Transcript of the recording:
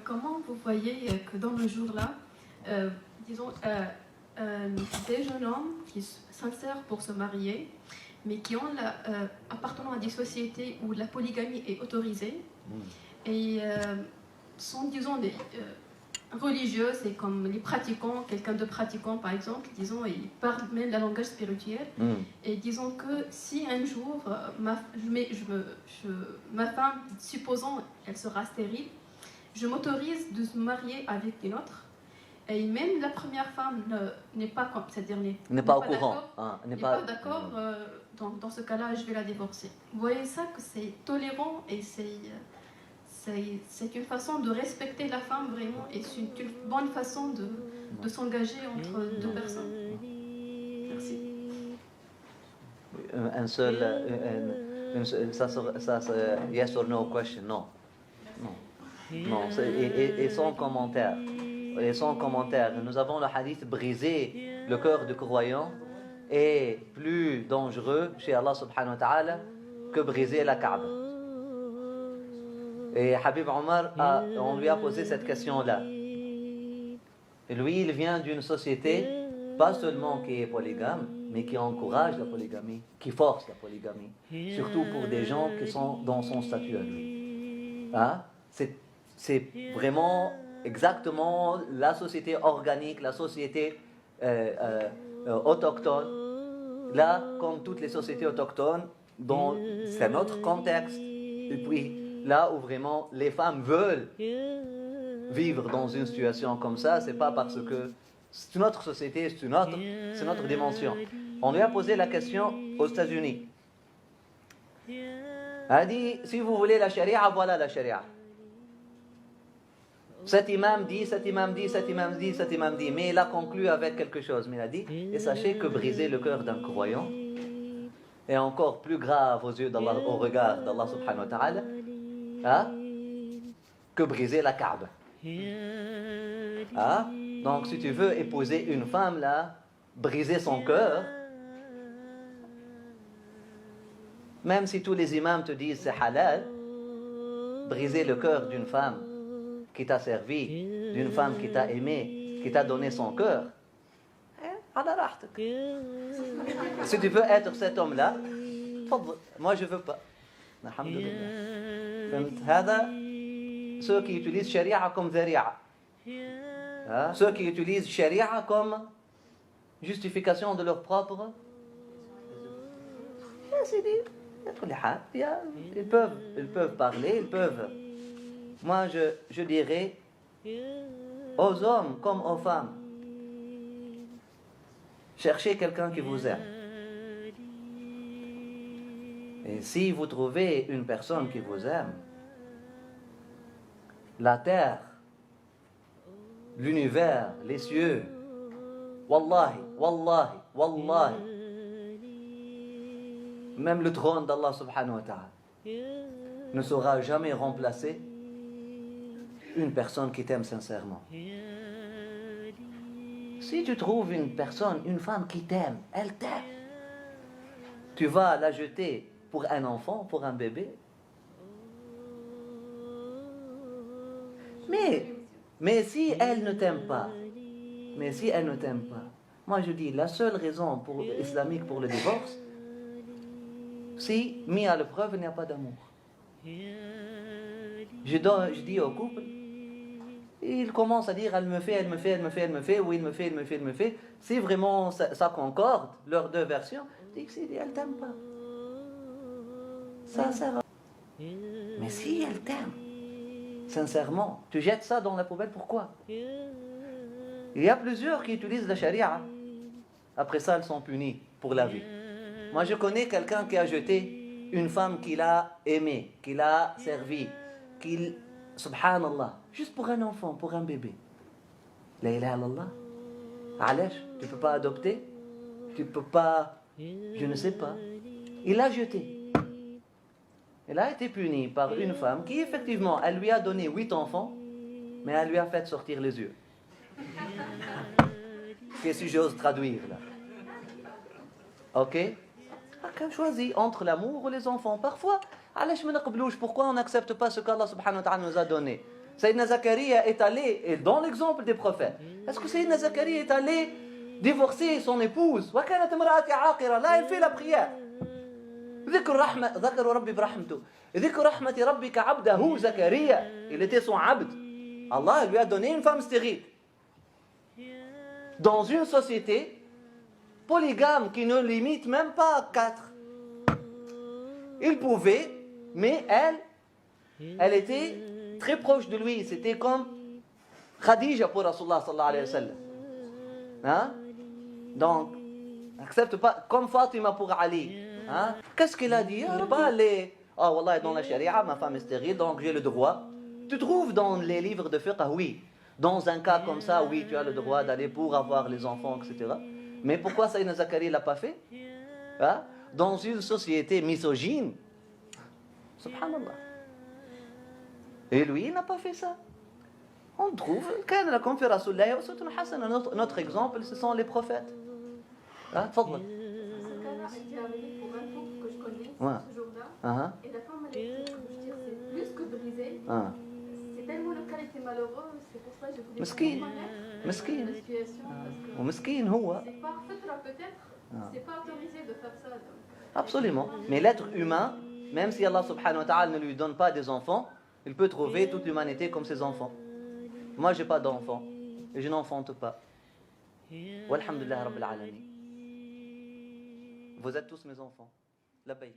Comment vous voyez que dans le jour-là, disons, des jeunes hommes qui s'insèrent pour se marier, mais qui ont appartenant à des sociétés où la polygamie est autorisée, et sont, disons, des religieux, c'est comme les pratiquants, quelqu'un de pratiquant par exemple, disons, ils parlent même le langage spirituel, et disons que si un jour ma femme, supposons, elle sera stérile, je m'autorise de se marier avec une autre, et même la première femme n'est pas, c'est-à-dire n'est pas au courant, n'est pas d'accord, dans ce cas-là, je vais la divorcer. Vous voyez ça, que c'est tolérant et c'est une façon de respecter la femme vraiment, et c'est une bonne façon de s'engager entre deux personnes. Merci. Ça c'est yes or no question, non. Non, et sans commentaire. Et sans commentaire. Nous avons le hadith briser le cœur du croyant est plus dangereux chez Allah subhanahu wa ta'ala que briser la Kaaba. Et Habib Omar, on lui a posé cette question-là. Et lui, il vient d'une société, pas seulement qui est polygame, mais qui encourage la polygamie, qui force la polygamie. Surtout pour des gens qui sont dans son statut à lui. C'est vraiment exactement la société organique, la société autochtone. Là, comme toutes les sociétés autochtones, c'est notre contexte. Et puis, là où vraiment les femmes veulent vivre dans une situation comme ça, c'est pas parce que c'est une autre société, c'est notre dimension. On lui a posé la question aux États-Unis. Elle a dit, si vous voulez la charia, voilà la charia. Cet imam dit, cet imam dit, cet imam dit, cet imam dit. Mais il a conclu avec quelque chose. Mais il a dit, et sachez que briser le cœur d'un croyant est encore plus grave aux yeux d'Allah, au regard d'Allah subhanahu wa ta'ala, que briser la Kaaba. Donc si tu veux épouser une femme là, briser son cœur, même si tous les imams te disent c'est halal, briser le cœur d'une femme qui t'a servi, d'une femme qui t'a aimé, qui t'a donné son cœur, si tu veux être cet homme-là, moi je veux pas. Alhamdulillah. Ceux qui utilisent sharia comme dhari'a, ceux qui utilisent sharia comme justification de leur propre, ils peuvent parler, ils peuvent. Moi je dirais aux hommes comme aux femmes, cherchez quelqu'un qui vous aime. Et si vous trouvez une personne qui vous aime, la terre, l'univers, les cieux, wallahi, wallahi, wallahi, même le trône d'Allah subhanahu wa ta'ala ne saura jamais remplacer une personne qui t'aime sincèrement. Si tu trouves une personne, une femme qui t'aime, elle t'aime, tu vas la jeter pour un enfant, pour un bébé. Mais si elle ne t'aime pas, moi je dis la seule raison islamique pour le divorce, si mis à l'épreuve il n'y a pas d'amour. Je dis au couple, il commence à dire elle me fait, ou il me fait. Si vraiment ça concorde, leurs deux versions, je dis que si elle t'aime pas, ça sert à rien. Mais si elle t'aime sincèrement, tu jettes ça dans la poubelle, pourquoi? Il y a plusieurs qui utilisent la charia. Après ça, elles sont punies pour la vie. Moi, je connais quelqu'un qui a jeté une femme qu'il a aimée, qu'il a servie, subhanallah, juste pour un enfant, pour un bébé. La ilaha illallah. Alash, tu ne peux pas adopter, tu ne peux pas, je ne sais pas. Il l'a jeté. Elle a été punie par une femme qui, effectivement, elle lui a donné 8 enfants, mais elle lui a fait sortir les yeux. Qu'est-ce que j'ose traduire là? Ok? Chacun choisit entre l'amour ou les enfants. Parfois, pourquoi on n'accepte pas ce qu'Allah subhanahu wa ta'ala nous a donné? Sayyidina Zakaria est allé, et dans l'exemple des prophètes, est-ce que Sayyidina Zakaria est allé divorcer son épouse? وكانت امرأتي عاقرة. Là, elle fait la prière. ذكر ربي برحمته. ذكر رحمة ربك عبده زكريا. Il était son abd. Allah lui a donné une femme stérile. Dans une société polygame qui ne limite même pas à 4. Il pouvait, mais elle était très proche de lui. C'était comme Khadija pour Rasulullah sallallahu alayhi wa sallam. Hein? Donc, accepte pas, comme Fatima pour Ali. Hein? Qu'est-ce qu'il a dit? Pas les... Ah, wallah, dans la charia, ma femme est stérile, donc j'ai le droit. Tu trouves dans les livres de fiqh, oui. Dans un cas comme ça, oui, tu as le droit d'aller pour avoir les enfants, etc. Mais pourquoi Sayyidina Zakaria ne l'a pas fait? Hein? Dans une société misogyne, subhanallah. Et lui, il n'a pas fait ça. On trouve, notre exemple, ce sont les prophètes. Hein? Fadl. Ce cas-là a été arrivé pour un couple que je connais Ouais. ce jour-là. Uh-huh. Et la femme, elle était, je veux dire, c'est plus que brisée. Uh-huh. C'est tellement le cas était malheureux, c'est pour ça que je voulais Mesquine. connaître Mesquine. la situation. Parce que ومسكين هو. c'est pas fitra peut-être, c'est pas autorisé de faire ça. Donc. Absolument. Mais l'être humain, même si Allah subhanahu wa ta'ala ne lui donne pas des enfants, il peut trouver toute l'humanité comme ses enfants. Moi, j'ai pas d'enfants. Et je n'enfante pas. Walhamdulillah Rabbil Alamin. Vous êtes tous mes enfants. Labbaik.